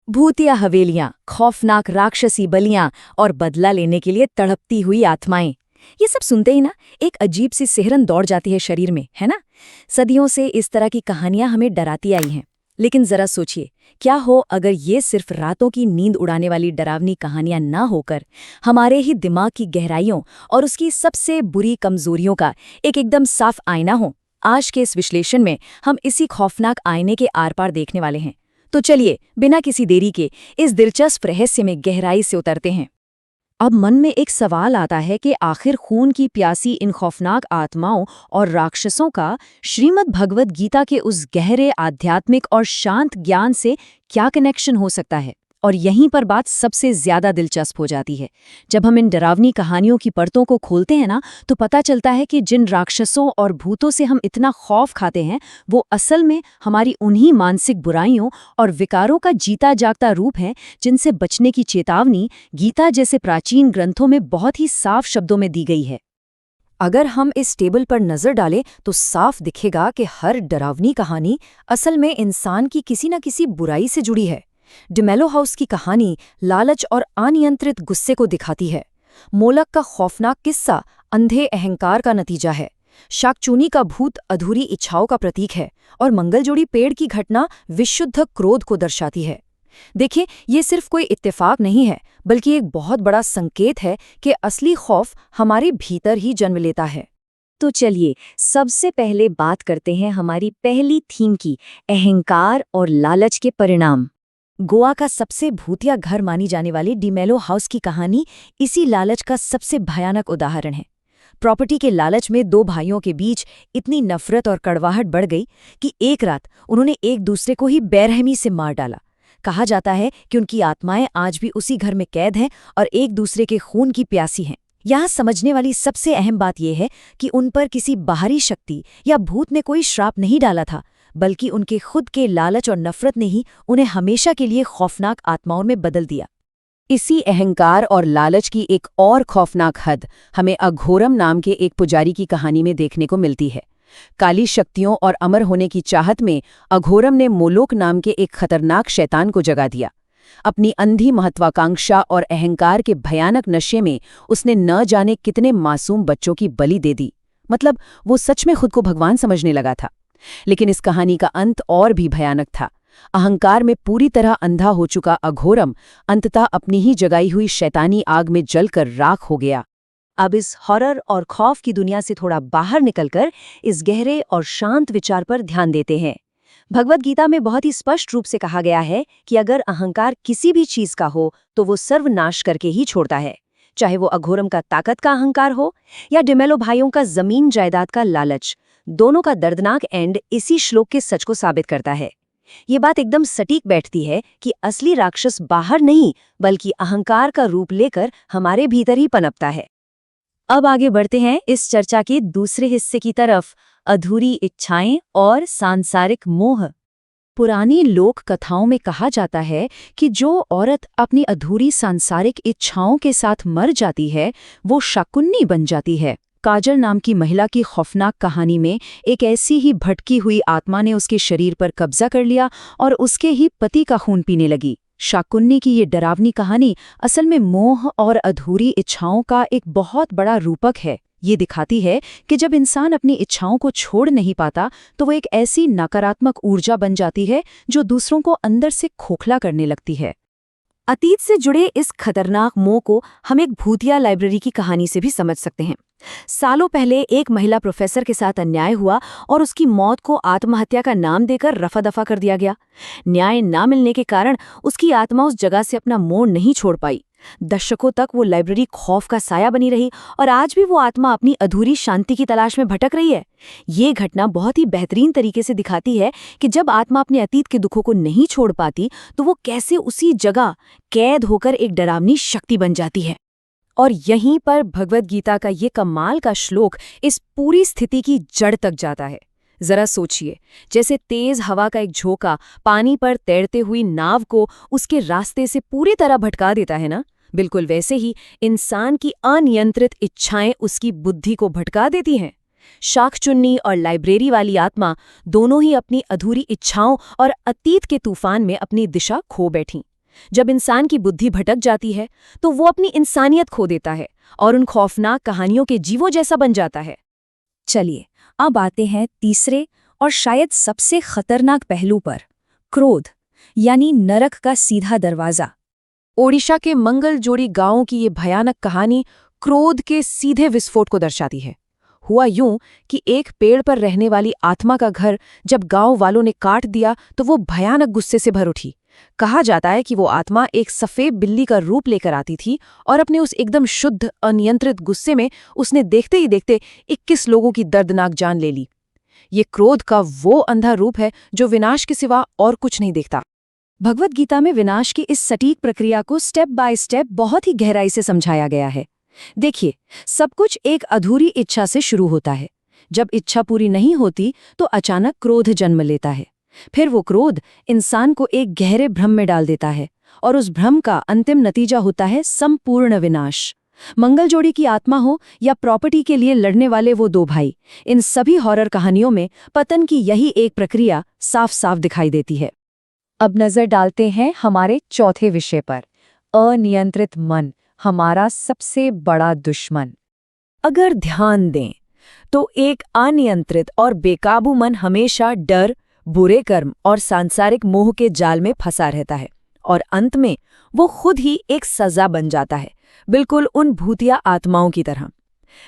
भूतिया हवेलियां, खौफनाक राक्षसी बलियां और बदला लेने के लिए तड़पती हुई आत्माएं। ये सब सुनते ही ना एक अजीब सी सिहरन दौड़ जाती है शरीर में, है ना। सदियों से इस तरह की कहानियां हमें डराती आई हैं। लेकिन जरा सोचिए, क्या हो अगर ये सिर्फ रातों की नींद उड़ाने वाली डरावनी कहानियां ना होकर हमारे ही दिमाग की गहराइयों और उसकी सबसे बुरी कमजोरियों का एक एकदम साफ आईना हो। आज के इस विश्लेषण में हम इसी खौफनाक आईने के आर पार देखने वाले हैं। तो चलिए बिना किसी देरी के इस दिलचस्प रहस्य में गहराई से उतरते हैं। अब मन में एक सवाल आता है कि आखिर खून की प्यासी इन खौफनाक आत्माओं और राक्षसों का श्रीमद् भगवद गीता के उस गहरे आध्यात्मिक और शांत ज्ञान से क्या कनेक्शन हो सकता है। और यहीं पर बात सबसे ज्यादा दिलचस्प हो जाती है। जब हम इन डरावनी कहानियों की परतों को खोलते हैं ना, तो पता चलता है कि जिन राक्षसों और भूतों से हम इतना खौफ खाते हैं, वो असल में हमारी उन्हीं मानसिक बुराइयों और विकारों का जीता जागता रूप है जिनसे बचने की चेतावनी गीता जैसे प्राचीन ग्रंथों में बहुत ही साफ शब्दों में दी गई है। अगर हम इस टेबल पर नजर डालें तो साफ दिखेगा कि हर डरावनी कहानी असल में इंसान की किसी न किसी बुराई से जुड़ी है। डिमेलो हाउस की कहानी लालच और अनियंत्रित गुस्से को दिखाती है। मोलक का खौफनाक किस्सा अंधे अहंकार का नतीजा है। शाकचूनी का भूत अधूरी इच्छाओं का प्रतीक है और मंगलजोड़ी पेड़ की घटना विशुद्ध क्रोध को दर्शाती है। देखिए, ये सिर्फ कोई इत्तेफाक नहीं है, बल्कि एक बहुत बड़ा संकेत है कि असली खौफ हमारे भीतर ही जन्म लेता है। तो चलिए सबसे पहले बात करते हैं हमारी पहली थीम की, अहंकार और लालच के परिणाम। गोवा का सबसे भूतिया घर मानी जाने वाली डिमेलो हाउस की कहानी इसी लालच का सबसे भयानक उदाहरण है। प्रॉपर्टी के लालच में दो भाइयों के बीच इतनी नफरत और कड़वाहट बढ़ गई कि एक रात उन्होंने एक दूसरे को ही बेरहमी से मार डाला। कहा जाता है कि उनकी आत्माएं आज भी उसी घर में कैद हैं और एक दूसरे के खून की प्यासी हैं। यहाँ समझने वाली सबसे अहम बात यह है कि उन पर किसी बाहरी शक्ति या भूत ने कोई श्राप नहीं डाला था, बल्कि उनके खुद के लालच और नफरत ने ही उन्हें हमेशा के लिए खौफनाक आत्माओं में बदल दिया। इसी अहंकार और लालच की एक और खौफनाक हद हमें अघोरम नाम के एक पुजारी की कहानी में देखने को मिलती है। काली शक्तियों और अमर होने की चाहत में अघोरम ने मोलोक नाम के एक खतरनाक शैतान को जगा दिया। अपनी अंधी महत्वाकांक्षा और अहंकार के भयानक नशे में उसने न जाने कितने मासूम बच्चों की बलि दे दी। मतलब वो सच में खुद को भगवान समझने लगा था। लेकिन इस कहानी का अंत और भी भयानक था। अहंकार में पूरी तरह अंधा हो चुका अघोरम अंततः अपनी ही जगाई हुई शैतानी आग में जलकर राख हो गया। अब इस हॉरर और खौफ की दुनिया से थोड़ा बाहर निकलकर इस गहरे और शांत विचार पर ध्यान देते हैं। भगवद गीता में बहुत ही स्पष्ट रूप से कहा गया है कि अगर अहंकार किसी भी चीज का हो तो वो सर्वनाश करके ही छोड़ता है। चाहे वो अघोरम का ताकत का अहंकार हो या डिमेलो भाइयों का जमीन जायदाद का लालच, दोनों का दर्दनाक एंड इसी श्लोक के सच को साबित करता है। ये बात एकदम सटीक बैठती है कि असली राक्षस बाहर नहीं, बल्कि अहंकार का रूप लेकर हमारे भीतर ही पनपता है। अब आगे बढ़ते हैं इस चर्चा के दूसरे हिस्से की तरफ, अधूरी इच्छाएं और सांसारिक मोह। पुरानी लोक कथाओं में कहा जाता है कि जो औरत अपनी अधूरी सांसारिक इच्छाओं के साथ मर जाती है, वो शाकुन्नी बन जाती है। काजल नाम की महिला की खौफनाक कहानी में एक ऐसी ही भटकी हुई आत्मा ने उसके शरीर पर कब्जा कर लिया और उसके ही पति का खून पीने लगी। शाकुन्नी की ये डरावनी कहानी असल में मोह और अधूरी इच्छाओं का एक बहुत बड़ा रूपक है। ये दिखाती है कि जब इंसान अपनी इच्छाओं को छोड़ नहीं पाता तो वो एक ऐसी नकारात्मक ऊर्जा बन जाती है जो दूसरों को अंदर से खोखला करने लगती है। अतीत से जुड़े इस खतरनाक मोह को हम एक भूतिया लाइब्रेरी की कहानी से भी समझ सकते हैं। सालों पहले एक महिला प्रोफेसर के साथ अन्याय हुआ और उसकी मौत को आत्महत्या का नाम देकर रफा दफा कर दिया गया। न्याय न मिलने के कारण उसकी आत्मा उस जगह से अपना मोह नहीं छोड़ पाई। दशकों तक वो लाइब्रेरी खौफ का साया बनी रही और आज भी वो आत्मा अपनी अधूरी शांति की तलाश में भटक रही है। ये घटना बहुत ही बेहतरीन तरीके से दिखाती है कि जब आत्मा अपने अतीत के दुखों को नहीं छोड़ पाती तो वो कैसे उसी जगह कैद होकर एक डरावनी शक्ति बन जाती है। और यहीं पर भगवद गीता का ये कमाल का श्लोक इस पूरी स्थिति की जड़ तक जाता है। जरा सोचिए, जैसे तेज हवा का एक झोंका पानी पर तैरते हुई नाव को उसके रास्ते से पूरी तरह भटका देता है ना, बिल्कुल वैसे ही इंसान की अनियंत्रित इच्छाएं उसकी बुद्धि को भटका देती हैं। शाकचुन्नी और लाइब्रेरी वाली आत्मा दोनों ही अपनी अधूरी इच्छाओं और अतीत के तूफान में अपनी दिशा खो बैठीं। जब इंसान की बुद्धि भटक जाती है तो वो अपनी इंसानियत खो देता है और उन खौफनाक कहानियों के जीवों जैसा बन जाता है। चलिए अब आते हैं तीसरे और शायद सबसे खतरनाक पहलू पर, क्रोध यानी नरक का सीधा दरवाजा। ओडिशा के मंगलजोड़ी गांव की ये भयानक कहानी क्रोध के सीधे विस्फोट को दर्शाती है। हुआ यूं कि एक पेड़ पर रहने वाली आत्मा का घर जब गांव वालों ने काट दिया तो वो भयानक गुस्से से भर उठी। कहा जाता है कि वो आत्मा एक सफेद बिल्ली का रूप लेकर आती थी और अपने उस एकदम शुद्ध अनियंत्रित गुस्से में उसने देखते ही देखते 21 लोगों की दर्दनाक जान ले ली। ये क्रोध का वो अंधा रूप है जो विनाश के सिवा और कुछ नहीं देखता। भगवद गीता में विनाश की इस सटीक प्रक्रिया को स्टेप बाय स्टेप बहुत ही गहराई से समझाया गया है। देखिए, सब कुछ एक अधूरी इच्छा से शुरू होता है। जब इच्छा पूरी नहीं होती तो अचानक क्रोध जन्म लेता है। फिर वो क्रोध इंसान को एक गहरे भ्रम में डाल देता है और उस भ्रम का अंतिम नतीजा होता है संपूर्ण विनाश। मंगलजोड़ी की आत्मा हो या प्रॉपर्टी के लिए लड़ने वाले वो दो भाई, इन सभी हॉरर कहानियों में पतन की यही एक प्रक्रिया साफ साफ दिखाई देती है। अब नजर डालते हैं हमारे चौथे विषय पर, अनियंत्रित मन, हमारा सबसे बड़ा दुश्मन। अगर ध्यान दें तो एक अनियंत्रित और बेकाबू मन हमेशा डर, बुरे कर्म और सांसारिक मोह के जाल में फंसा रहता है और अंत में वो खुद ही एक सजा बन जाता है, बिल्कुल उन भूतिया आत्माओं की तरह।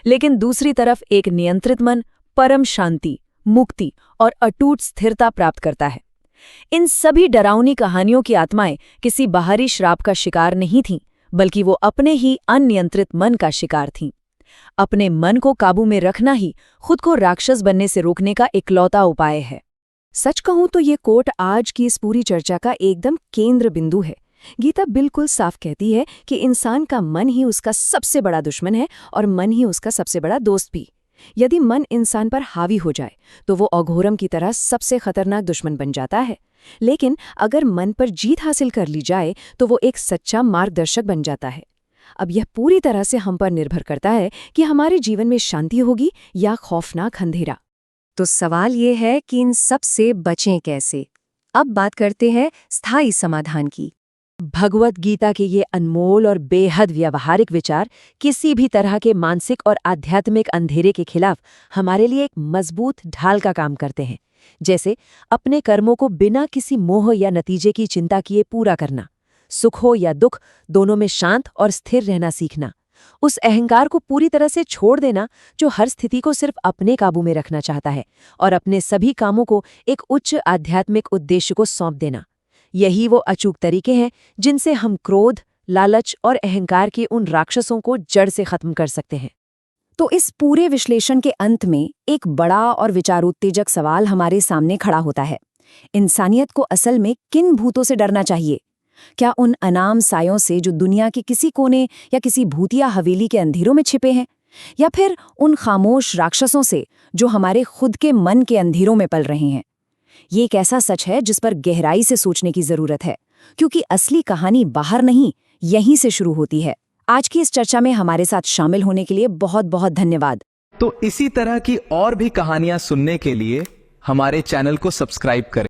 लेकिन दूसरी तरफ एक नियंत्रित मन परम शांति, मुक्ति और अटूट स्थिरता प्राप्त करता है। इन सभी डरावनी कहानियों की आत्माएं किसी बाहरी श्राप का शिकार नहीं थीं, बल्कि वो अपने ही अनियंत्रित मन का शिकार थीं। अपने मन को काबू में रखना ही खुद को राक्षस बनने से रोकने का इकलौता उपाय है। सच कहूं तो ये कोट आज की इस पूरी चर्चा का एकदम केंद्र बिंदु है। गीता बिल्कुल साफ कहती है कि इंसान का मन ही उसका सबसे बड़ा दुश्मन है और मन ही उसका सबसे बड़ा दोस्त भी। यदि मन इंसान पर हावी हो जाए तो वो अघोरम की तरह सबसे खतरनाक दुश्मन बन जाता है, लेकिन अगर मन पर जीत हासिल कर ली जाए तो वो एक सच्चा मार्गदर्शक बन जाता है। अब यह पूरी तरह से हम पर निर्भर करता है कि हमारे जीवन में शांति होगी या खौफनाक अंधेरा। तो सवाल ये है कि इन सब से बचें कैसे। अब बात करते हैं स्थायी समाधान की। भगवद गीता के ये अनमोल और बेहद व्यावहारिक विचार किसी भी तरह के मानसिक और आध्यात्मिक अंधेरे के खिलाफ हमारे लिए एक मजबूत ढाल का काम करते हैं। जैसे अपने कर्मों को बिना किसी मोह या नतीजे की चिंता किए पूरा करना, सुख हो या दुख दोनों में शांत और स्थिर रहना सीखना, उस अहंकार को पूरी तरह से छोड़ देना जो हर स्थिति को सिर्फ अपने काबू में रखना चाहता है, और अपने सभी कामों को एक उच्च आध्यात्मिक उद्देश्य को सौंप देना। यही वो अचूक तरीके हैं जिनसे हम क्रोध, लालच और अहंकार के उन राक्षसों को जड़ से खत्म कर सकते हैं। तो इस पूरे विश्लेषण के अंत में एक बड़ा और विचारोत्तेजक सवाल हमारे सामने खड़ा होता है। इंसानियत को असल में किन भूतों से डरना चाहिए? क्या उन अनाम सायों से जो दुनिया के किसी कोने या किसी भूतिया हवेली के अंधेरों में छिपे हैं, या फिर उन खामोश राक्षसों से जो हमारे खुद के मन के अंधेरों में पल रहे हैं? ये एक ऐसा सच है जिस पर गहराई से सोचने की जरूरत है, क्योंकि असली कहानी बाहर नहीं, यहीं से शुरू होती है। आज की इस चर्चा में हमारे साथ शामिल होने के लिए बहुत बहुत धन्यवाद। तो इसी तरह की और भी कहानियां सुनने के लिए हमारे चैनल को सब्सक्राइब करें।